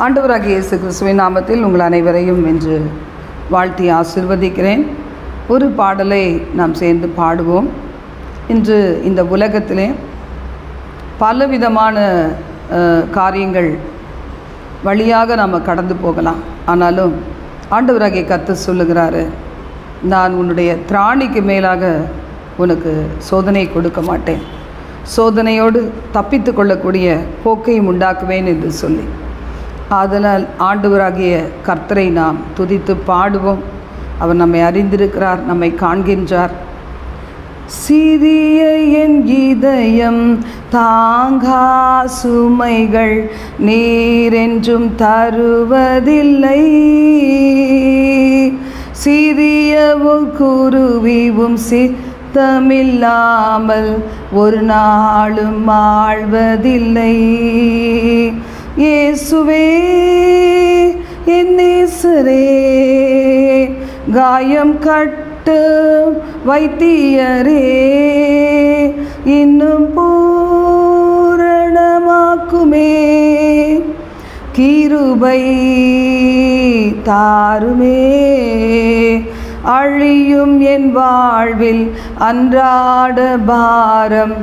ஆண்டவராகிய இயேசு கிறிஸ்துவின் நாமத்தில் உங்கள் அனைவரையும் இன்று வாழ்த்தி ஆசீர்வதிக்கிறேன். ஒரு பாடலை நாம் சேர்ந்து பாடுவோம். இன்று இந்த உலகத்திலே பலவிதமான காரியங்கள் வழியாக நாம் கடந்து போகலாம். ஆனாலும் ஆண்டவராகிய கர்த்தர் சொல்லுகிறாரு, நான் உன்னுடைய திராணிக்கு மேலாக உனக்கு சோதனை கொடுக்க மாட்டேன், சோதனையோடு தப்பித்து கொள்ளக்கூடிய போக்கையும் உண்டாக்குவேன் என்று சொல்லி, ஆதலால் ஆண்டவராகிய கர்த்தரை நாம் துதித்து பாடுவோம். அவர் நம்மை அறிந்திருக்கிறார், நம்மை காண்கின்றார். சிறிய என் இதயம் தாங்கா சுமைகள் நீரென்றும் தருவதில்லை, சிறியவும் குருவியும் சித்தமில்லாமல் ஒரு நாளும் ஆழ்வதில்லை. இயேசுவே என் நேசரே, காயம் கட்டு வைத்தியரே, இன்னும் பூரணமாக்குமே, கிருபை தாருமே. அழியும் என் வாழ்வில் அன்றாட பாரம்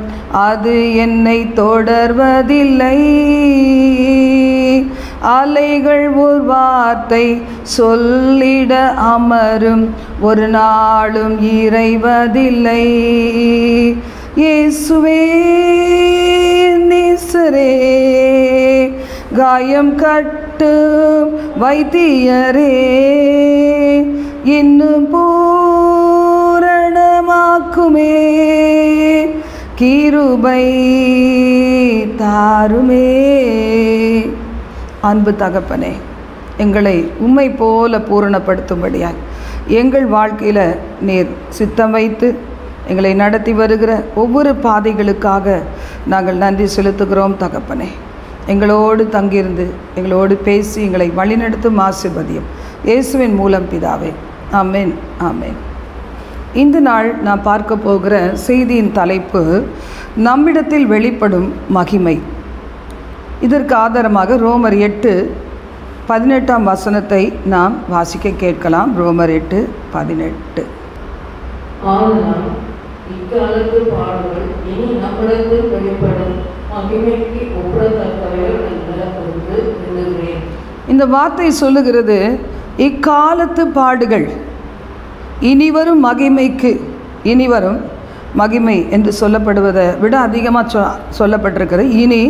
அது என்னை தொடர்வதில்லை, அலைகள் ஒரு வார்த்தை சொல்லிட அமரும் ஒரு நாளும் இறைவதில்லை. இயேசுவே நேசரே, காயம் கட்டு வைத்தியரே, இன்னும் பூரணமாக்குமே, கிருபை தாருமே. அன்பு தகப்பனே, எங்களை உம்மை போல பூரணப்படுத்தும்படியாய் எங்கள் வாழ்க்கையில் நீர் சித்தம் வைத்து எங்களை நடத்தி வருகிற ஒவ்வொரு பாதைகளுக்காக நாங்கள் நன்றி செலுத்துகிறோம். தகப்பனே, எங்களோடு தங்கியிருந்து எங்களோடு பேசி எங்களை வழிநடத்தும் ஆசீர்வதியும் இயேசுவின் மூலம் பிதாவே, ஆமென் ஆமென். இந்த நாள் நான் பார்க்க போகிற செய்தியின் தலைப்பு நம்மிடத்தில் வெளிப்படும் மகிமை. இதற்கு ஆதாரமாக ரோமர் 8:18 நாம் வாசிக்க கேட்கலாம். ரோமர் 8:18. இக்காலத்து பாடுகள் இனி நம்மிடத்தில் வெளிப்படும் மகிமைக்கு ஒப்பிடத்தக்கவைகள் என்று எண்ணுகிறேன். இந்த வார்த்தை சொல்லுகிறது, இக்காலத்து பாடுகள் இனிவரும் மகிமைக்கு, இனிவரும் மகிமை என்று சொல்லப்படுவதை விட அதிகமாக சொல்லப்பட்டிருக்கிறது. இனி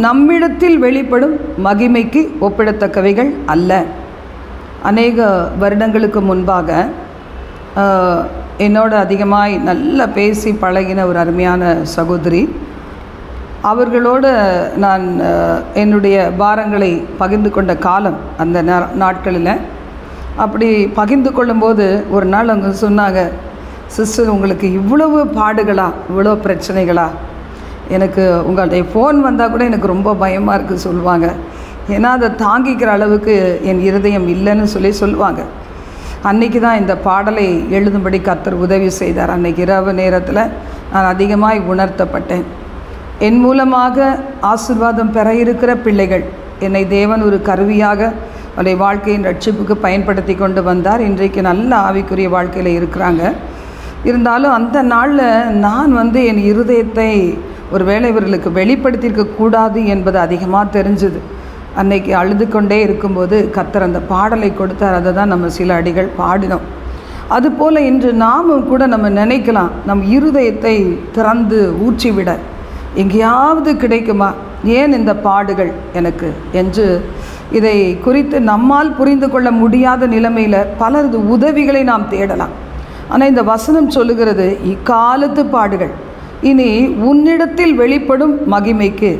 நம்மிடத்தில் வெளிப்படும் மகிமைக்கு ஒப்பிடத்தக்கவைகள் அல்ல. அநேக வருடங்களுக்கு முன்பாக என்னோட அதிகமாய் நல்லா பேசி பழகின ஒரு அருமையான சகோதரி, அவர்களோடு நான் என்னுடைய பாரங்களை பகிர்ந்து கொண்ட காலம் அந்த நாட்களில். அப்படி பகிர்ந்து கொள்ளும்போது ஒரு நாள் அவங்க சொன்னாங்க, சிஸ்டர், உங்களுக்கு இவ்வளவு பாடுகளா, இவ்வளோ பிரச்சனைகளா? எனக்கு உங்களுடைய ஃபோன் வந்தால் கூட எனக்கு ரொம்ப பயமாக இருக்குது சொல்லுவாங்க. ஏன்னா அதை தாங்கிக்கிற அளவுக்கு என் இருதயம் இல்லைன்னு சொல்லுவாங்க. அன்றைக்கி தான் இந்த பாடலை எழுதும்படி கர்த்தர் உதவி செய்தார். அன்றைக்கி இரவு நேரத்தில் நான் அதிகமாய் உணர்த்தப்பட்டேன். என் மூலமாக ஆசீர்வாதம் பெற இருக்கிற பிள்ளைகள் என்னை தேவன் ஒரு கருவியாக அவருடைய வாழ்க்கையின் ரட்சிப்புக்கு பயன்படுத்தி கொண்டு வந்தார். இன்றைக்கு நல்ல ஆவிக்குரிய வாழ்க்கையில் இருக்கிறாங்க. இருந்தாலும் அந்த நாளில் நான் என் இருதயத்தை ஒரு வேளை இவர்களுக்கு வெளிப்படுத்தியிருக்கக்கூடாது என்பது அதிகமாக தெரிஞ்சுது. அன்னைக்கு அழுது கொண்டே இருக்கும்போது கர்த்தர் அந்த பாடலை கொடுத்தார். அதை தான் நம்ம சில அடிகள் பாடினோம். அதுபோல் இன்று நாமும் கூட நம்ம நினைக்கலாம், நம் இருதயத்தை திறந்து ஊற்றிவிட எங்கேயாவது கிடைக்குமா, ஏன் இந்த பாடுகள் எனக்கு என்று இதை குறித்து நம்மால் புரிந்து கொள்ள முடியாத நிலைமையில் பலரது உதவிகளை நாம் தேடலாம். ஆனால் இந்த வசனம் சொல்லுகிறது, இக்காலத்து பாடுகள் இனி உன்னிடத்தில் வெளிப்படும் மகிமைக்கு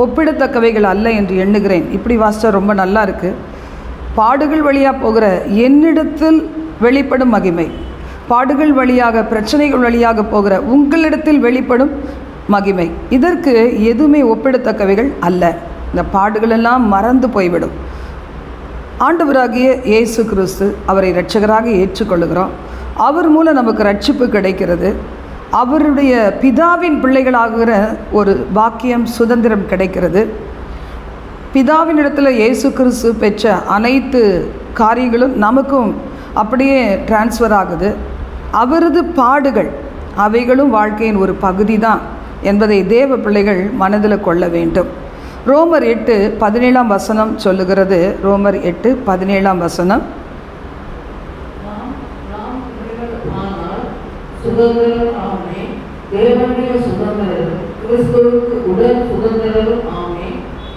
ஒப்பிடத்தக்கவைகள் அல்ல என்று எண்ணுகிறேன். இப்படி வாசித்தா ரொம்ப நல்லா இருக்குது. பாடுகள் வழியாக போகிற என்னிடத்தில் வெளிப்படும் மகிமை, பாடுகள் வழியாக பிரச்சனைகள் வழியாக போகிற உங்களிடத்தில் வெளிப்படும் மகிமை, இதற்கு எதுவுமே ஒப்பிடத்தக்கவைகள் அல்ல. இந்த பாடுகளெல்லாம் மறந்து போய்விடும். ஆண்டவராகிய இயேசு கிறிஸ்து, அவரை இரட்சகராக ஏற்றுக்கொள்ளுகிறோம். அவர் மூலம் நமக்கு ரட்சிப்பு கிடைக்கிறது. அவருடைய பிதாவின் பிள்ளைகளாகிற ஒரு பாக்கியம், சுதந்திரம் கிடைக்கிறது. பிதாவினிடத்தில் இயேசு கிறிஸ்து பெற்ற அனைத்து காரியங்களும் நமக்கும் அப்படியே டிரான்ஸ்ஃபர் ஆகுது. அவரது பாடுகள் அவைகளும் வாழ்க்கையின் ஒரு பகுதி தான் என்பதை தேவ பிள்ளைகள் மனதில் கொள்ள வேண்டும். ரோமர் 8:17 சொல்லுகிறது. ரோமர் 8:17 சுதந்திரரும் ஆமே, தேவனுடைய சுதந்திரரும் கிறிஸ்துவுக்கு உடன் சுதந்திரரும் ஆமே.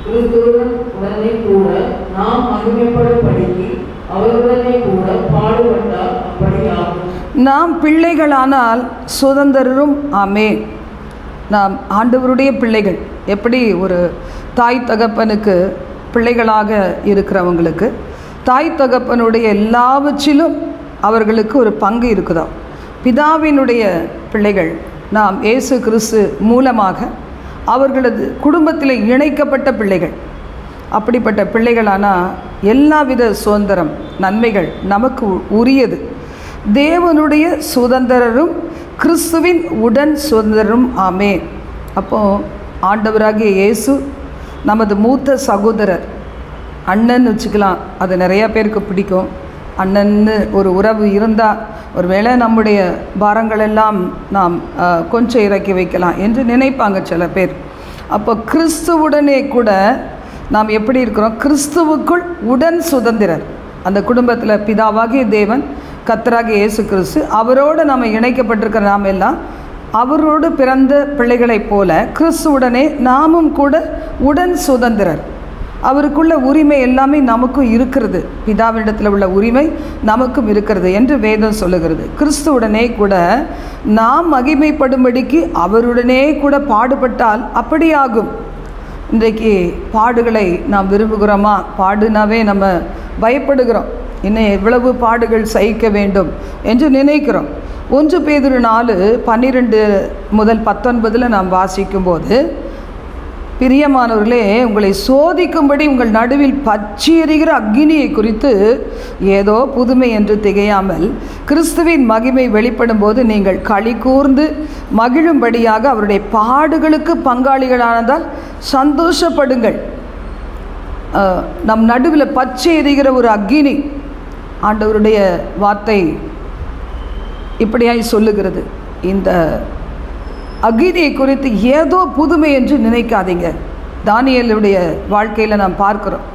கிறிஸ்துவுடன் உடனே கூட நாம் மகிமைப்படும்படிக்கு அவருடனே கூட பாடுபட்டால் அப்படி ஆகும். நாம் பிள்ளைகளானால் சுதந்திரரும் ஆமே. நாம் ஆண்டவருடைய பிள்ளைகள். எப்படி ஒரு தாய் தகப்பனுக்கு பிள்ளைகளாக இருக்கிறவங்களுக்கு தாய் தகப்பனுடைய எல்லாவற்றிலும் அவர்களுக்கு ஒரு பங்கு இருக்குதோ, பிதாவினுடைய பிள்ளைகள் நாம் இயேசு கிறிஸ்து மூலமாக அவர்களது குடும்பத்தில் இணைக்கப்பட்ட பிள்ளைகள். அப்படிப்பட்ட பிள்ளைகளானால் எல்லாவித சுதந்திரம் நன்மைகள் நமக்கு உரியது. தேவனுடைய சுதந்திரரும் கிறிஸ்துவின் உடன் சுதந்திரரும் ஆமே. அப்போது ஆண்டவராகிய இயேசு நமது மூத்த சகோதரர், அண்ணன் வச்சுக்கலாம். அது நிறையா பேருக்கு பிடிக்கும். அண்ணன்னு ஒரு உறவு இருந்தால் ஒருவேளை நம்முடைய பாரங்களெல்லாம் நாம் கொஞ்சம் இறக்கி வைக்கலாம் என்று நினைப்பாங்க சில பேர். அப்போ கிறிஸ்துவுடனே கூட நாம் எப்படி இருக்கிறோம்? கிறிஸ்துவுக்குள் உடன் சுதந்திரர். அந்த குடும்பத்தில் பிதாவாகிய தேவன், கர்த்தராகிய இயேசு கிறிஸ்து, அவரோடு நாம் இணைக்கப்பட்டிருக்கிற நாம் எல்லாம் அவரோடு பிறந்த பிள்ளைகளைப் போல கிறிஸ்துவுடனே நாமும் கூட உடன் சுதந்திரர். அவருக்குள்ள உரிமை எல்லாமே நமக்கும் இருக்கிறது. பிதாவினிடத்தில் உள்ள உரிமை நமக்கும் இருக்கிறது என்று வேதம் சொல்லுகிறது. கிறிஸ்துவுடனே கூட நாம் மகிமைப்படும்படிக்கு அவருடனே கூட பாடுபட்டால் அப்படியாகும். இன்றைக்கு பாடுகளை நாம் விரும்புகிறோமா? பாடுனாவே நம்ம பயப்படுகிறோம். இன்னும் எவ்வளவு பாடுகள் சகிக்க வேண்டும் என்று நினைக்கிறோம். 1 பேதுரு 4:12-19 நாம் வாசிக்கும்போது, பிரியமானவர்களே, உங்களை சோதிக்கும்படி உங்கள் நடுவில் பற்றி எரிகிற அக்கினியை குறித்து ஏதோ புதுமை என்று திகையாமல் கிறிஸ்துவின் மகிமை வெளிப்படும் போது நீங்கள் களி கூர்ந்து மகிழும்படியாக அவருடைய பாடுகளுக்கு பங்காளிகளானதால் சந்தோஷப்படுங்கள். நம் நடுவில் பற்றி எரிகிற ஒரு அக்கினி. ஆண்டவருடைய வார்த்தை இப்படியாய் சொல்லுகிறது. இந்த அக்கினியை குறித்து ஏதோ புதுமை என்று நினைக்காதீங்க. தானியேலுடைய வாழ்க்கையில் நாம் பார்க்கிறோம்.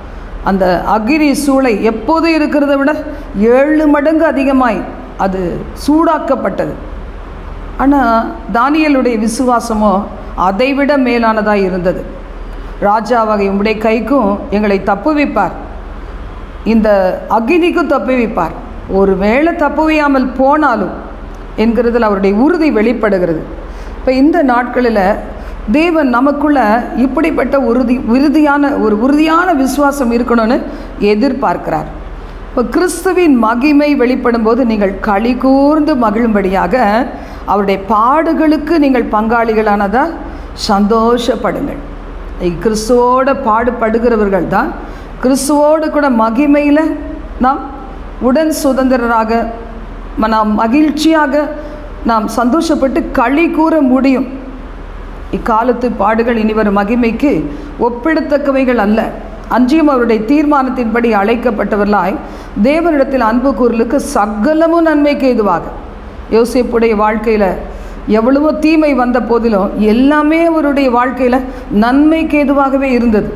அந்த அக்கினி சூளை எப்போது இருக்கிறத விட 7 மடங்கு அதிகமாய் அது சூடாக்கப்பட்டது. ஆனால் தானியேலுடைய விசுவாசமோ அதைவிட மேலானதாக இருந்தது. ராஜாவாகிய உம்முடைய கைக்கும் எங்களை தப்புவிப்பார், இந்த அக்கினிக்கும் தப்புவிப்பார், ஒருவேளை தப்புவியாமல் போனாலும் என்கிறதில் அவருடைய உறுதி வெளிப்படுகிறது. இப்போ இந்த நாட்களில் தேவன் நமக்குள்ள இப்படிப்பட்ட உறுதியான விசுவாசம் இருக்கணும்னு எதிர்பார்க்கிறார். இப்போ கிறிஸ்துவின் மகிமை வெளிப்படும் போது நீங்கள் களி கூர்ந்து மகிழும்படியாக அவருடைய பாடுகளுக்கு நீங்கள் பங்காளிகளானதால் சந்தோஷப்படுங்கள். கிறிஸ்துவோடு பாடுபடுகிறவர்கள் தான் கிறிஸ்துவோடு கூட மகிமையில் நாம் உடன் சுதந்திரராக, நாம் மகிழ்ச்சியாக, நாம் சந்தோஷப்பட்டு களி கூற முடியும். இக்காலத்து பாடுகள் இனிவரும் மகிமைக்கு ஒப்பிடத்தக்கவைகள் அல்ல. அன்றியும் அவருடைய தீர்மானத்தின்படி அழைக்கப்பட்டவர்களாய் தேவனிடத்தில் அன்பு கூறலுக்கு சகலமும் நன்மைக்கு ஏதுவாக. யோசேப்புடைய வாழ்க்கையில் எவ்வளவோ தீமை வந்த போதிலும் எல்லாமே அவருடைய வாழ்க்கையில் நன்மைக்கு ஏதுவாகவே இருந்தது.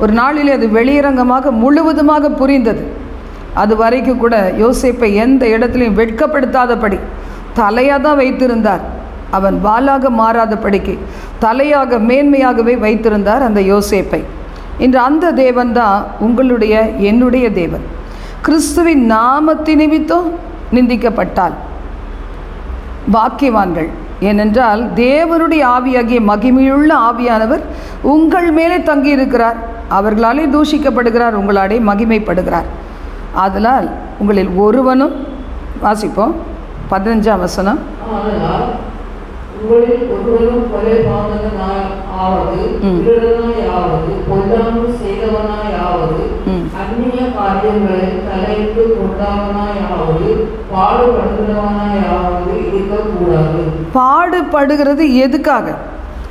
ஒரு நாளிலே அது வெளியரங்கமாக முழுவதுமாக புரிந்தது. அது வரைக்கும் கூட யோசேப்பை எந்த இடத்துலையும் வெட்கப்படுத்தாதபடி தலையாக தான் வைத்திருந்தார். அவன் வாளாக மாறாதபடிக்கு தலையாக மேன்மையாகவே வைத்திருந்தார் அந்த யோசேப்பை. இன்று அந்த தேவன் தான் உங்களுடைய என்னுடைய தேவன். கிறிஸ்துவின் நாமத்தின் நிமித்தம் நிந்திக்கப்பட்டால் பாக்கியவான்கள். ஏனென்றால் தேவனுடைய ஆவியாகிய மகிமையுள்ள ஆவியானவர் உங்கள் மேலே தங்கியிருக்கிறார். அவர்களாலே தூஷிக்கப்படுகிறார், உங்களாலே மகிமைப்படுகிறார். ஆதலால் உங்களில் ஒருவனும், வாசிப்போம் 15ஆம் வசனம், உங்களில் ஒருவரும் கொலைபாதகனாயாவது, திருடனாயாவது, பொல்லாங்கு செய்தவனாயாவது, அந்நிய காரியங்களில் தலையிட்டு கொண்டவனாயாவது, பாடுபடுகிறவனாயாவது இருக்கக்கூடாது. பாடுபடுகிறது எதுக்காக?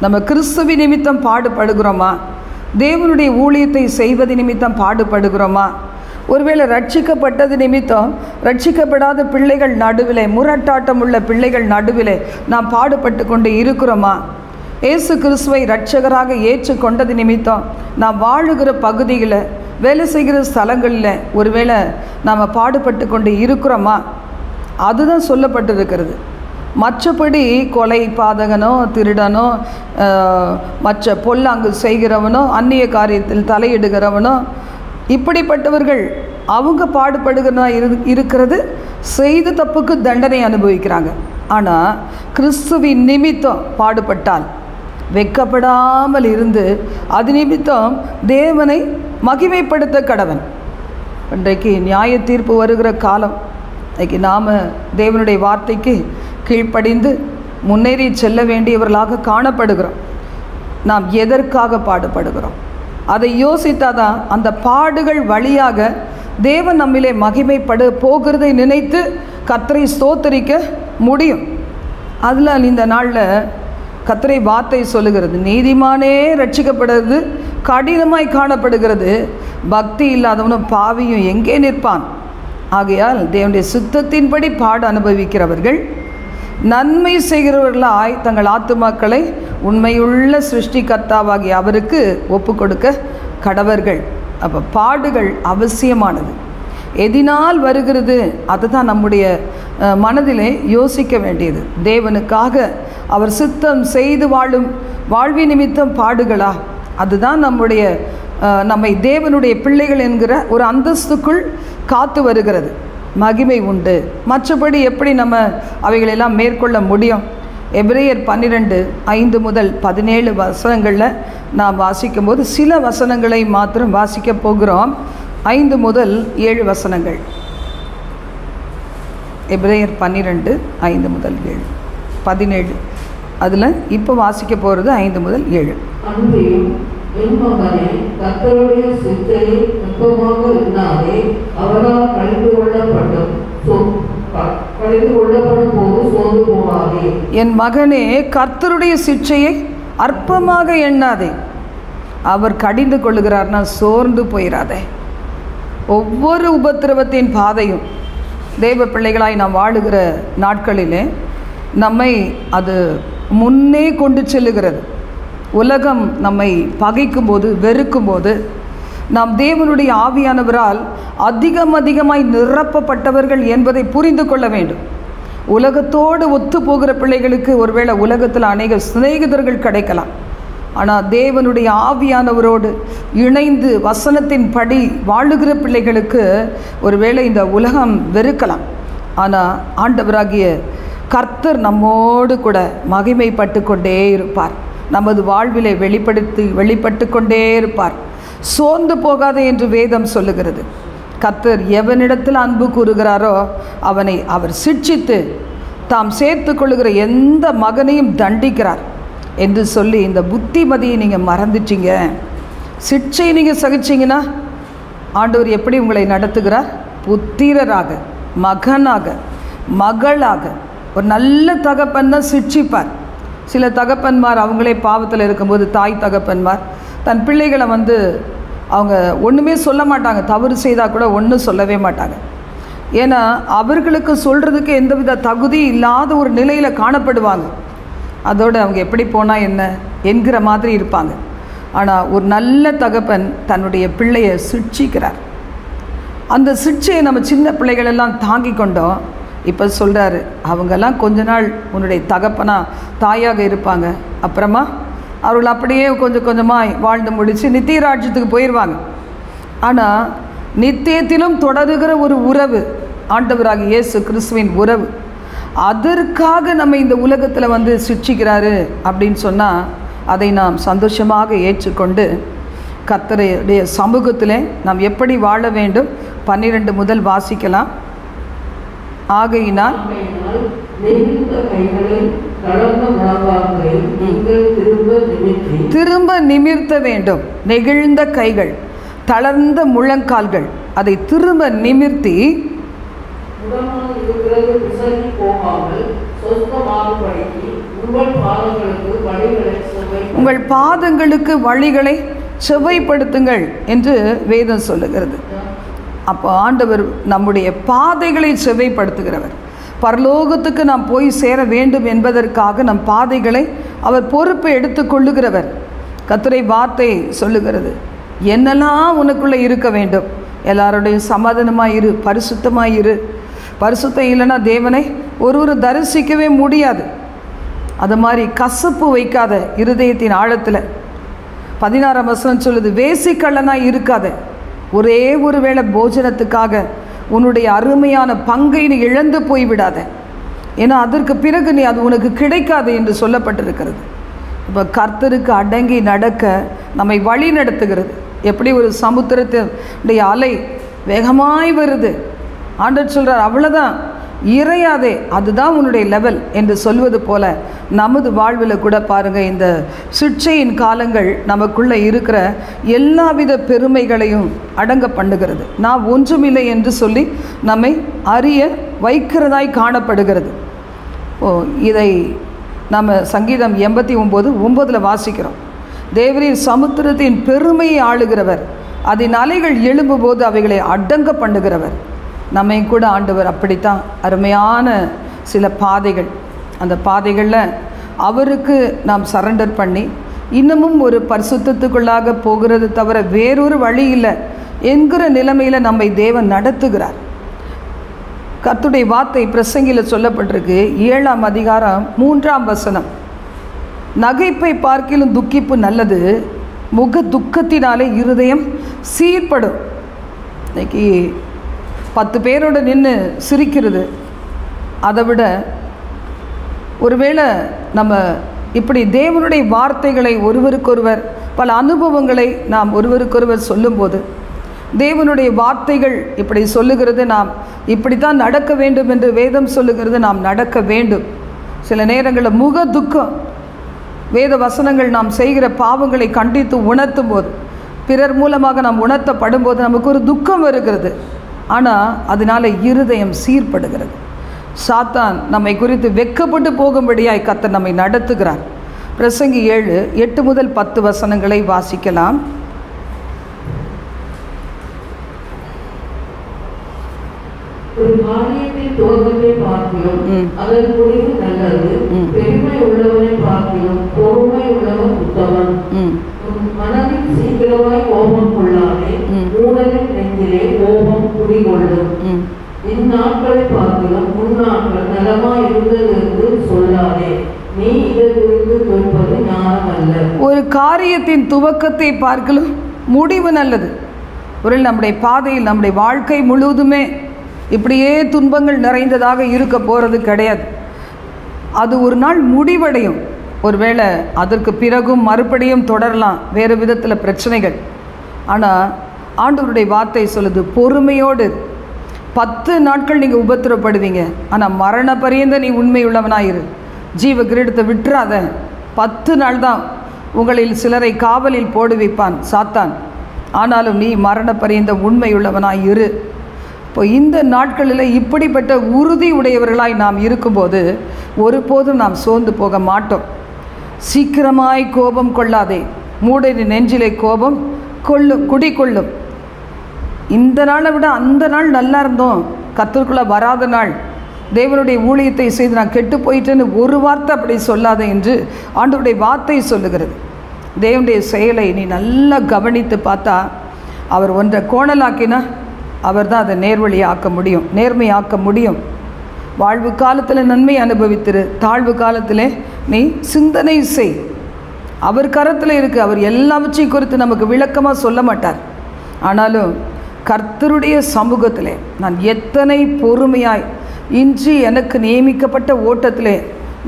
நம்ம கிறிஸ்துவின் நிமித்தம் பாடுபடுகிறோமா? தேவனுடைய ஊழியத்தை செய்வது நிமித்தம் பாடுபடுகிறோமா? ஒருவேளை ரட்சிக்கப்பட்டது நிமித்தம் ரட்சிக்கப்படாத பிள்ளைகள் நடுவிலே, முரட்டாட்டம் உள்ள பிள்ளைகள் நடுவிலே நாம் பாடுபட்டு கொண்டு இருக்கிறோமா? இயேசு கிறிஸ்துவை இரட்சகராக ஏற்றுக்கொண்டது நிமித்தம் நாம் வாழுகிற பகுதியில், வேலை செய்கிற ஸ்தலங்களில் ஒருவேளை நாம் பாடுபட்டு கொண்டு இருக்கிறோமா? அதுதான் சொல்லப்பட்டிருக்கிறது. மற்றபடி கொலை பாதகனோ, திருடனோ, மற்ற பொல்லாங்கு செய்கிறவனோ, அந்நிய காரியத்தில் தலையிடுகிறவனோ, இப்படிப்பட்டவர்கள் அவங்க பாடுபடுகிறதா இருக்கிறது, செய்த தப்புக்கு தண்டனை அனுபவிக்கிறாங்க. ஆனால் கிறிஸ்துவின் நிமித்தம் பாடுபட்டால் வெட்கப்படாமல் இருந்து அது நிமித்தம் தேவனை மகிமைப்படுத்த கடவன். இன்றைக்கு நியாய தீர்ப்பு வருகிற காலம். இன்றைக்கு நாம் தேவனுடைய வார்த்தைக்கு கீழ்ப்படிந்து முன்னேறி செல்ல வேண்டியவர்களாக காணப்படுகிறோம். நாம் எதற்காக பாடுபடுகிறோம்? அதை யோசித்தாதான் அந்த பாடுகள் வழியாக தேவன் நம்மிலே மகிமைப்பட போகிறதை நினைத்து கர்த்தரை ஸ்தோத்தரிக்க முடியும். அதில் இந்த நாளில் கர்த்தரை வார்த்தை சொல்லுகிறது, நீதிமானே ரட்சிக்கப்படுறது கடினமாய் காணப்படுகிறது, பக்தி இல்லாதவனும் பாவியும் எங்கே நிற்பான்? ஆகையால் தேவனுடைய சுத்தத்தின்படி பாடு அனுபவிக்கிறவர்கள் நன்மை செய்கிறவர்களாய் தங்கள் ஆத்துமாக்களை உண்மையுள்ள சிருஷ்டிகர்த்தாவாகிய அவருக்கு ஒப்பு கொடுக்க கடவர்கள். அப்போ பாடுகள் அவசியமானது. எதினால் வருகிறது அதுதான் நம்முடைய மனதிலே யோசிக்க வேண்டியது. தேவனுக்காக அவர் சித்தம் செய்து வாழும் வாழ்வி நிமித்தம் பாடுகளா? அதுதான் நம்மை தேவனுடைய பிள்ளைகள் என்கிற ஒரு அந்தஸ்துக்குள் காத்து வருகிறது. மகிமை உண்டு. மற்றபடி எப்படி நம்ம அவைகளெல்லாம் மேற்கொள்ள முடியும்? எபிரேயர் 12:5 முதல் 17 வசனங்களில் நாம் வாசிக்கும்போது சில வசனங்களை மாத்திரம் வாசிக்க போகிறோம். 5 முதல் 7 வசனங்கள். எபிரேயர் 12:5 முதல் 7, 17. அதில் இப்போ வாசிக்க போகிறது 5 முதல் 7. அன்றியும் என் மகனே, கர்த்தருடைய சிந்தையை நுட்பமாக எண்ணாதே, அவரால் கழிந்து கொள்ளப்படும் போது சோர்ந்து போகாதே. என் மகனே, கர்த்தருடைய சிட்சையை அற்பமாக எண்ணாதே. அவர் கடிந்து கொள்ளுகிறார்னா சோர்ந்து போயிடாதே. ஒவ்வொரு உபத்திரவத்தின் பாதையும் தேவ பிள்ளைகளாய் நாம் வாழுகிற நாட்களிலே நம்மை அது முன்னே கொண்டு செல்லுகிறது. உலகம் நம்மை பகைக்கும்போது, வெறுக்கும்போது, நாம் தேவனுடைய ஆவியானவரால் அதிகமாய் நிரப்பப்பட்டவர்கள் என்பதை புரிந்து கொள்ள வேண்டும். உலகத்தோடு ஒத்து போகிற பிள்ளைகளுக்கு ஒருவேளை உலகத்தில் அநேக சிநேகிதர்கள் கிடைக்கலாம். ஆனால் தேவனுடைய ஆவியானவரோடு இணைந்து வசனத்தின் படி வாழுகிற பிள்ளைகளுக்கு ஒருவேளை இந்த உலகம் வெறுக்கலாம். ஆனால் ஆண்டவராகிய கர்த்தர் நம்மோடு கூட மகிமைப்பட்டு கொண்டே இருப்பார். நமது வாழ்விலே வெளிப்பட்டு கொண்டே இருப்பார். சோர்ந்து போகாதே என்று வேதம் சொல்லுகிறது. கர்த்தர் எவனிடத்தில் அன்பு கூறுகிறாரோ அவனை அவர் சிட்சித்து தாம் சேர்த்து கொள்ளுகிற எந்த மகனையும் தண்டிக்கிறார் என்று சொல்லி இந்த புத்திமதியை நீங்கள் மறந்துட்டீங்க. சிட்சை நீங்கள் சகிச்சிங்கன்னா ஆண்டவர் எப்படி உங்களை நடத்துகிறார்? புத்திரராக, மகனாக, மகளாக. ஒரு நல்ல தகப்பன் தான் சிட்சிப்பார். சில தகப்பன்மார் அவங்களே பாவத்தில் இருக்கும்போது, தாய் தகப்பன்மார் தன் பிள்ளைகளை அவங்க ஒன்றுமே சொல்ல மாட்டாங்க. தவறு செய்தால் கூட ஒன்றும் சொல்லவே மாட்டாங்க. ஏன்னா அவர்களுக்கு சொல்கிறதுக்கு எந்தவித தகுதி இல்லாத ஒரு நிலையில் காணப்படுவாங்க. அதோடு அவங்க எப்படி போனால் என்ன என்கிற மாதிரி இருப்பாங்க. ஆனால் ஒரு நல்ல தகப்பன் தன்னுடைய பிள்ளையை சிட்சிக்கிறார். அந்த சிட்சையை நம்ம சின்ன பிள்ளைகளெல்லாம் தாங்கி கொண்டோம். இப்போ சொல்கிறாரு, அவங்கெல்லாம் கொஞ்ச நாள் உன்னுடைய தகப்பனாக தாயாக இருப்பாங்க, அப்புறமா அவர்கள் அப்படியே கொஞ்சம் கொஞ்சமாக வாழ்ந்து முடித்து நித்திய ராஜ்யத்துக்கு போயிடுவாங்க. ஆனால் நித்தியத்திலும் தொடருகிற ஒரு உறவு ஆண்டவராக இயேசு கிறிஸ்துவின் உறவு. அதற்காக நம்ம இந்த உலகத்தில் சிட்சிக்கிறாரு அப்படின்னு சொன்னால் அதை நாம் சந்தோஷமாக ஏற்றுக்கொண்டு கர்த்தருடைய சமூகத்தில் நாம் எப்படி வாழ வேண்டும் 12 முதல் வாசிக்கலாம். ஆகையினால் திரும்ப நிமிர்த்த வேண்டும். நெகிழ்ந்த கைகள், தளர்ந்த முழங்கால்கள், அதை திரும்ப நிமிர்த்தி உங்கள் பாதங்களுக்கு வழிகளை செவ்வைப்படுத்துங்கள் என்று வேதம் சொல்லுகிறது. அப்போ ஆண்டவர் நம்முடைய பாதைகளை செவ்வைப்படுத்துகிறவர். பரலோகத்துக்கு நாம் போய் சேர வேண்டும் என்பதற்காக நம் பாதைகளை அவர் பொறுப்பை எடுத்துக்கொள்ளுகிறவர். கர்த்தருடைய வார்த்தை சொல்லுகிறது, என்னெல்லாம் உனக்குள்ளே இருக்க வேண்டும், எல்லாரோடையும் சமாதானமாக இரு, பரிசுத்தமாக இரு. பரிசுத்தம் இல்லைன்னா தேவனை ஒருவர் தரிசிக்கவே முடியாது. அது மாதிரி கசப்பு வைக்காத இருதயத்தின் ஆழத்தில். 16ஆம் வசனம் சொல்லுது, வேசிக்கள்ளனாக இருக்காத. ஒரே ஒரு வேளை போஜனத்துக்காக உன்னுடைய அருமையான பங்கை நீ இழந்து போய்விடாத. ஏன்னா அதற்கு பிறகு நீ அது உனக்கு கிடைக்காது என்று சொல்லப்பட்டிருக்கிறது. இப்போ கர்த்தருக்கு அடங்கி நடக்க நம்மை வழி நடத்துகிறது. எப்படி ஒரு சமுத்திரத்தினுடைய அலை வேகமாய் வருது, ஆண்டவர் சொல்கிறார், அவ்வளோதான், இறையாதே, அதுதான் உன்னுடைய லெவல் என்று சொல்வது போல நமது வாழ்வில் கூட பாருங்கள், இந்த சிட்சையின் காலங்கள் நமக்குள்ளே இருக்கிற எல்லாவித பெருமைகளையும் அடங்க பண்ணுகிறது. நான் ஒன்றுமில்லை என்று சொல்லி நம்மை அறிய வைக்கிறதாய் காணப்படுகிறது. இதை நம்ம சங்கீதம் 89:9 வாசிக்கிறோம். தேவரீர் சமுத்திரத்தின் பெருமையை ஆளுகிறவர், அதன் அலைகள் எழும்பும்போது அவைகளை அடங்க பண்ணுகிறவர். நம்மை கூட ஆண்டவர் அப்படித்தான் அருமையான சில பாதைகள், அந்த பாதைகளில் அவருக்கு நாம் சரண்டர் பண்ணி இன்னமும் ஒரு பரிசுத்தத்துக்குள்ளாக போகிறது தவிர வேறொரு வழி இல்லை என்கிற நிலைமையில் நம்மை தேவன் நடத்துகிறார். கர்த்தருடைய வார்த்தை பிரசங்கியில் சொல்லப்பட்டிருக்கு, 7ஆம் அதிகாரம் 3ஆம் வசனம், நகைப்பை பார்க்கிலும் துக்கிப்பு நல்லது, முக துக்கத்தினாலே இருதயம் சீர்படும். இன்னைக்கு 10 பேரோடு நின்று சிரிக்கிறது, அதை விட ஒருவேளை நம்ம இப்படி தேவனுடைய வார்த்தைகளை ஒருவருக்கொருவர், பல அனுபவங்களை நாம் ஒருவருக்கொருவர் சொல்லும்போது, தேவனுடைய வார்த்தைகள் இப்படி சொல்லுகிறது, நாம் இப்படித்தான் நடக்க வேண்டும் என்று வேதம் சொல்லுகிறது, நாம் நடக்க வேண்டும். சில நேரங்களில் முக துக்கம், வேத வசனங்கள் நாம் செய்கிற பாவங்களை கண்டித்து உணர்த்தும் போது, பிறர் மூலமாக நாம் உணர்த்தப்படும் போது நமக்கு ஒரு துக்கம் வருகிறது. ஆனால் அதனால் இருதயம் சீர்படுகிறது. சாத்தான் நம்மை குறித்து வெட்கப்பட்டு போகும்படியாய் கர்த்தர் நம்மை நடத்துகிறார். பிரசங்கி 7:8 முதல் 10 வசனங்களை வாசிக்கலாம். ஒரு காரியத்தின் துவக்கத்தை பார்க்கிலும் அதன் முடிவு நல்லது, பெருமை உள்ளவனை பார்க்கிலும் பொறுமை உள்ளவன் உத்தமன். மனதில் சீக்கிரமாய் கோபம் கொள்ளாதே, மூடனின் நெஞ்சிலே கோபம் குடிகொள்ளும். இந்நாட்களை பார்க்கிலும் முன்னாட்கள் நலமாய் இருந்தது என்று சொல்லாதே, நீ இதை குறித்து கேட்பது ஞானம் அல்ல. ஒரு காரியத்தின் துவக்கத்தை பார்க்கிலும் முடிவு நல்லது. ஒரு நம்முடைய பாதையில் நம்முடைய வாழ்க்கை முழுவதுமே இப்படியே துன்பங்கள் நிறைந்ததாக இருக்க போகிறது கிடையாது. அது ஒரு நாள் முடிவடையும். ஒருவேளை அதற்கு பிறகும் மறுபடியும் தொடரலாம் வேறு விதத்தில் பிரச்சனைகள். ஆனால் ஆண்டவருடைய வார்த்தை சொல்லுது, பொறுமையோடு 10 நாட்கள் நீங்கள் உபத்திரப்படுவீங்க, ஆனால் மரண பரியந்த நீ உண்மையுள்ளவனாயிரு, ஜீவ கிரீடத்தை விட்டுறாத. 10 நாள் தான் உங்களில் சிலரை காவலில் போடு வைப்பான் சாத்தான், ஆனாலும் நீ மரண பரியந்த உண்மையுள்ளவனாயிரு. இப்போ இந்த நாட்களில் இப்படிப்பட்ட உறுதி உடையவர்களாய் நாம் இருக்கும்போது ஒருபோதும் நாம் சோர்ந்து போக மாட்டோம். சீக்கிரமாய் கோபம் கொள்ளாதே, மூடனின் நெஞ்சிலே கோபம் குடிகொள்ளும். இந்த நாளை விட அந்த நாள் நல்லா இருந்தோம், கர்த்தருக்குள்ளே வராத நாள், தேவனுடைய ஊழியத்தை செய்து நான் கெட்டு போயிட்டேன்னு ஒரு வார்த்தை அப்படி சொல்லாத என்று ஆண்டவருடைய வார்த்தை சொல்லுகிறது. தேவனுடைய செயலை நீ நல்லா கவனித்து பார்த்தா, அவர் ஒன்றை கோணலாக்கினா அவர் தான் அதை நேர்வழியாக்க முடியும், நேர்மையாக்க முடியும். வாழ்வு காலத்தில் நன்மை அனுபவித்திரு, தாழ்வு காலத்தில் நீ சிந்தனை செய். அவர் கரத்தில் இருக்குது. அவர் எல்லாவற்றையும் குறித்து நமக்கு விளக்கமாக சொல்ல மாட்டார். ஆனாலும் கர்த்தருடைய சமூகத்திலே நான் எத்தனை பொறுமையாய், இன்று எனக்கு நியமிக்கப்பட்ட ஓட்டத்திலே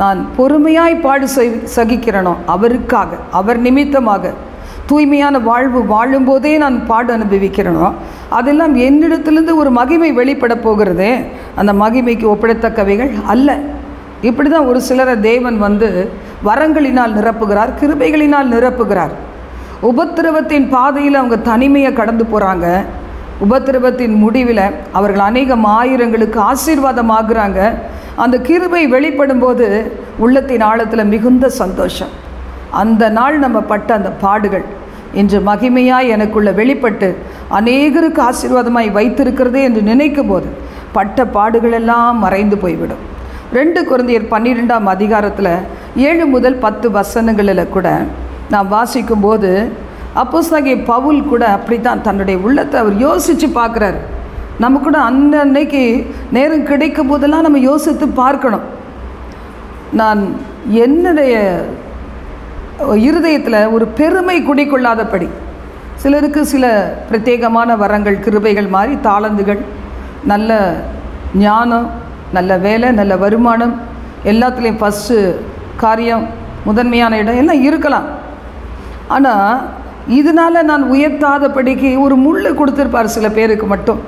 நான் பொறுமையாய் பாடு சகிக்கிறேனோ, அவருக்காக, அவர் நிமித்தமாக தூய்மையான வாழ்வு வாழும்போதே நான் பாடு அனுபவிக்கிறேனோ, அதெல்லாம் என்னிடத்திலிருந்து ஒரு மகிமை வெளிப்பட போகிறதே, அந்த மகிமைக்கு ஒப்பிடத்தக்கவைகள் அல்ல. இப்படி தான் ஒரு சிலரை தேவன் வரங்களினால் நிரப்புகிறார், கிருபைகளினால் நிரப்புகிறார். உபத்திரவத்தின் பாதையில் அவங்க தனிமையை கடந்து போகிறாங்க. உபத்திரவத்தின் முடிவில் அவர்கள் அநேகம் ஆயிரங்களுக்கு ஆசீர்வாதமாகிறாங்க. அந்த கிருபை வெளிப்படும் போது உள்ளத்தின் ஆழத்தில் மிகுந்த சந்தோஷம். அந்த நாள் நம்ம பட்ட அந்த பாடுகள் இன்று மகிமையாய் எனக்குள்ள வெளிப்பட்டு அநேகருக்கு ஆசீர்வாதமாய் வைத்திருக்கிறதே என்று நினைக்கும் போது பட்ட பாடுகளெல்லாம் மறைந்து போய்விடும். 2 கொரிந்தியர் 12ஆம் அதிகாரத்தில் 7 முதல் 10 வசனங்களில் கூட நாம் வாசிக்கும்போது அப்போஸ்தலனாகிய பவுல் கூட அப்படித்தான் தன்னுடைய உள்ளத்தை அவர் யோசித்து பார்க்குறார். நம்ம கூட அன்னைக்கு நேரம் கிடைக்கும் போதெல்லாம் நம்ம யோசித்து பார்க்கணும். நான் என்னுடைய இருதயத்தில் ஒரு பெருமை குடிக்கொள்ளாதபடி, சிலருக்கு சில பிரத்யேகமான வரங்கள், கிருபைகள் மாதிரி, தாளந்துகள், நல்ல ஞானம், நல்ல வேலை, நல்ல வருமானம், எல்லாத்துலேயும் ஃபஸ்ட்டு காரியம், முதன்மையான இடம் எல்லாம் இருக்கலாம். ஆனால் இதனால் நான் உயர்த்தாதபடிக்கு ஒரு முள் கொடுத்துருப்பார் சில பேருக்கு மட்டும்.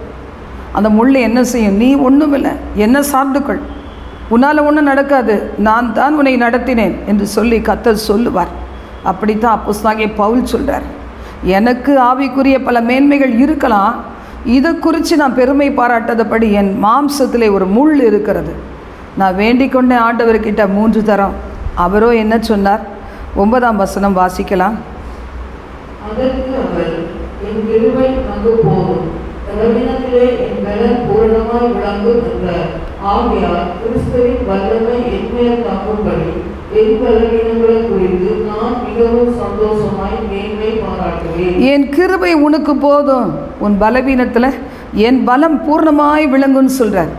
அந்த முள் என்ன செய்யும்? நீ ஒன்றும் இல்லை, என்ன சார்ந்துக்கள், உன்னால் ஒன்றும் நடக்காது, நான் தான் உன்னை நடத்தினேன் என்று சொல்லி கர்த்தர் சொல்லுவார். அப்படித்தான் அப்போஸ்தலனாகிய பவுல் சொல்கிறார். எனக்கு ஆவிக்குரிய பல மேன்மைகள் இருக்கலாம், இதை குறித்து நான் பெருமை பாராட்டாதபடி என் மாம்சத்திலே ஒரு முள் இருக்கிறது. நான் வேண்டிக் கொண்ட ஆண்டவர்கிட்ட 3 தரம். அவரோ என்ன சொன்னார்? 9ஆம் வசனம் வாசிக்கலாம். அதற்கு அவர், என் கிருபை உமக்கு போதும், பலவீனத்திலே என் பலன் பூரணமாய் விளங்கும் என்றார். ஆகையால் கிறிஸ்துவின் வல்லமை என்மேல் தாக்கும்படி என் பலவீனங்களை குறித்து நான் மிகவும் சந்தோஷமாய் மேன்மை பாராட்டுவேன். என் கிருபை உனக்கு போதும், உன் பலவீனத்தில் என் பலம் பூர்ணமாய் விளங்குன்னு சொல்கிறார்.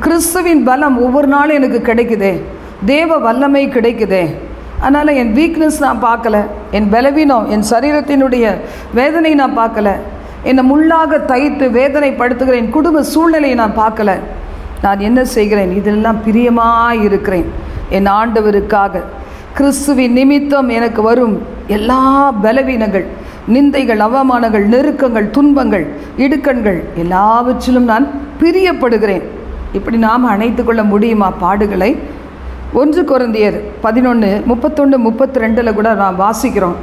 கிறிஸ்துவின் பலம் ஒவ்வொரு நாளும் எனக்கு கிடைக்குதே, தேவ வல்லமை கிடைக்குதே. அதனால் என் வீக்னஸ் நான் பார்க்கல, என் பலவீனம், என் சரீரத்தினுடைய வேதனை நான் பார்க்கல, என்னை முள்ளாக தைத்து வேதனைப்படுத்துகிற என் குடும்ப சூழ்நிலையை நான் பார்க்கல. நான் என்ன செய்கிறேன்? இதெல்லாம் பிரியமாக இருக்கிறேன். என் ஆண்டவருக்காக கிறிஸ்துவின் நிமித்தம் எனக்கு வரும் எல்லா பலவீனங்கள், நிந்தைகள், அவமானங்கள், நெருக்கங்கள், துன்பங்கள், இடுக்கண்கள் எல்லாவற்றிலும் நான் பிரியப்படுகிறேன். இப்படி நாம் அணைத்து கொள்ள முடியுமா பாடுகளை? 1 கொரிந்தியர் 11:31-32 கூட நாம் வாசிக்கிறோம்.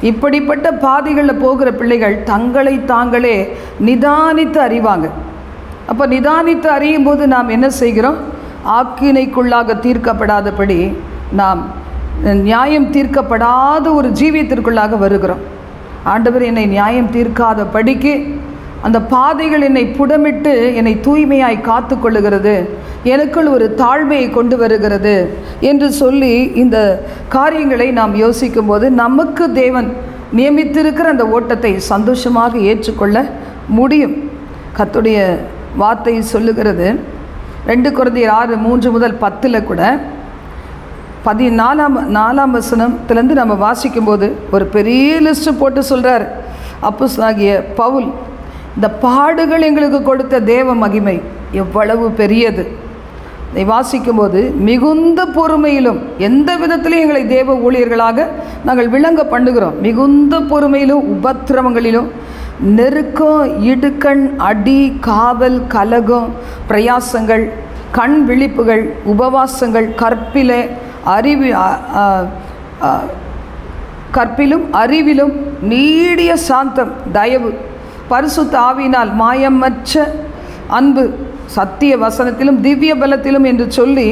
இப்படிப்பட்ட பாதைகளில் போகிற பிள்ளைகள் தங்களை தாங்களே நிதானித்து அறிவாங்க. அப்போ நிதானித்து அறியும் போது நாம் என்ன செய்கிறோம்? ஆக்கினைக்குள்ளாக தீர்க்கப்படாதபடி நாம் நியாயம் தீர்க்கப்படாத ஒரு ஜீவியத்திற்குள்ளாக வருகிறோம். ஆண்டவர் என்னை நியாயம் தீர்க்காத படிக்கு அந்த பாதைகள் என்னை புடமிட்டு என்னை தூய்மையாய் காத்து கொள்ளுகிறது, எனக்குள் ஒரு தாழ்மையை கொண்டு வருகிறது என்று சொல்லி இந்த காரியங்களை நாம் யோசிக்கும் போது நமக்கு தேவன் நியமித்திருக்கிற அந்த ஓட்டத்தை சந்தோஷமாக ஏற்றுக்கொள்ள முடியும். கர்த்தருடைய வார்த்தை சொல்லுகிறது. 2 கொரிந்தியர் 6:3-10 கூட 14ஆம் வசனத்திலேருந்து நம்ம வாசிக்கும்போது ஒரு பெரிய லிஸ்ட்டு போட்டு சொல்கிறார் அப்போஸ்தலனாகிய பவுல். இந்த பாடுகள் எங்களுக்கு கொடுத்த தேவ மகிமை எவ்வளவு பெரியது. இதை வாசிக்கும்போது மிகுந்த பொறுமையிலும், எந்த விதத்திலும் எங்களை தேவ ஊழியர்களாக நாங்கள் விளங்க பண்ணுகிறோம். மிகுந்த பொறுமையிலும், உபத்திரவங்களிலும், நெருக்கம், இடுக்கண், அடி, காவல், கலகம், பிரயாசங்கள், கண் விழிப்புகள், உபவாசங்கள், கற்பிலும் அறிவிலும் நீடிய சாந்தம், தயவு, பரிசுத்த ஆவியினால் மாயமற்ற அன்பு, சத்திய வசனத்திலும் திவ்ய பலத்திலும் என்று சொல்லி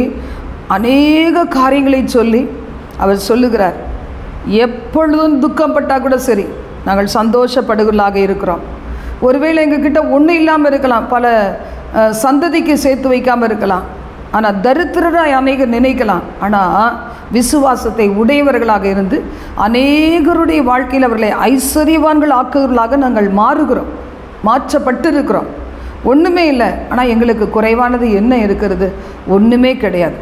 அநேக காரியங்களை சொல்லி அவர் சொல்லுகிறார். எப்பொழுதும் துக்கப்பட்டால் கூட சரி, நாங்கள் சந்தோஷப்படுகளாக இருக்கிறோம். ஒருவேளை எங்ககிட்ட ஒன்றும் இல்லாமல் இருக்கலாம், பல சந்ததிக்கு சேர்த்து வைக்காமல் இருக்கலாம், ஆனால் தரித்திரராய் அநேகர் நினைக்கலாம். ஆனால் விசுவாசத்தை உடையவர்களாக இருந்து அநேகருடைய வாழ்க்கையில் அவர்களை ஐஸ்வர்யவான்கள் ஆக்குவர்களாக நாங்கள் மாற்றப்பட்டு இருக்கிறோம். ஒன்றுமே இல்லை, ஆனால் எங்களுக்கு குறைவானது என்ன இருக்கிறது? ஒன்றுமே கிடையாது.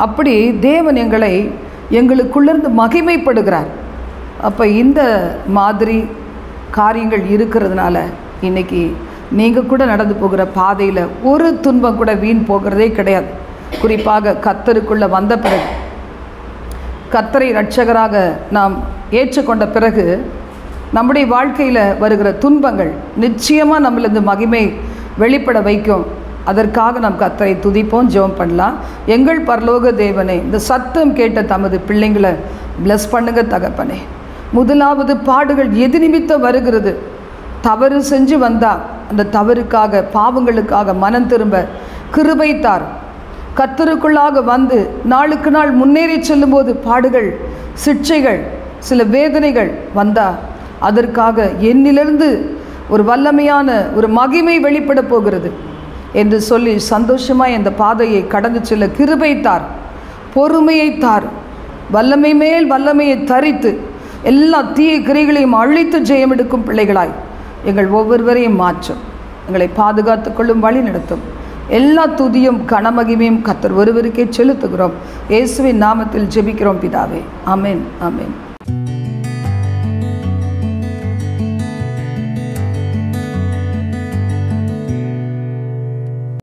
அப்படி தேவன் எங்களுக்குள்ளிருந்து மகிமைப்படுகிறார். அப்போ இந்த மாதிரி காரியங்கள் இருக்கிறதுனால இன்றைக்கி நீங்கள் கூட நடந்து போகிற பாதையில் ஒரு துன்பம் கூட வீண் போகிறதே கிடையாது. குறிப்பாக கர்த்தருக்குள்ளே வந்த பிறகு, கர்த்தரை இரட்சகராக நாம் ஏற்றுக்கொண்ட பிறகு நம்முடைய வாழ்க்கையில் வருகிற துன்பங்கள் நிச்சயமாக நம்மளது மகிமை வெளிப்பட வைக்கும். அதற்காக நாம் கர்த்தரை துதிப்போம், ஜெபம் பண்ணலாம். எங்கள் பரலோக தேவனே, இந்த சத்தம் கேட்ட தமது பிள்ளைங்களை பிளஸ் பண்ணுங்க தகப்பனே. முதலாவது பாடுகள் எது நிமித்தம் வருகிறது? தவறு செஞ்சு வந்தால் அந்த தவறுக்காக, பாவங்களுக்காக மனம் திரும்ப கிருபை தார். கர்த்தருக்குள்ளாக வந்து நாளுக்கு நாள் முன்னேறி செல்லும்போது பாடுகள், சிட்சைகள், சில வேதனைகள் வந்தால் அதற்காக என்னிலிருந்து ஒரு வல்லமையான ஒரு மகிமை வெளிப்பட போகிறது என்று சொல்லி சந்தோஷமாய் இந்த பாதையை கடந்து செல்ல கிருபை தார், பொறுமையை தார், வல்லமை மேல் வல்லமையை தரித்து எல்லா தீய கிரைகளையும் அழித்து ஜெயம் எடுக்கும் பிள்ளைகளாய் எங்கள் ஒவ்வொருவரையும் மாற்றும், எங்களை பாதுகாத்து கொள்ளும், வழி நடத்தும். எல்லா துதியும் கனமகிமையும் கர்த்தர் ஒருவருக்கே செலுத்துகிறோம். இயேசுவின் நாமத்தில் ஜெபிக்கிறோம் பிதாவே. ஆமென், ஆமென்.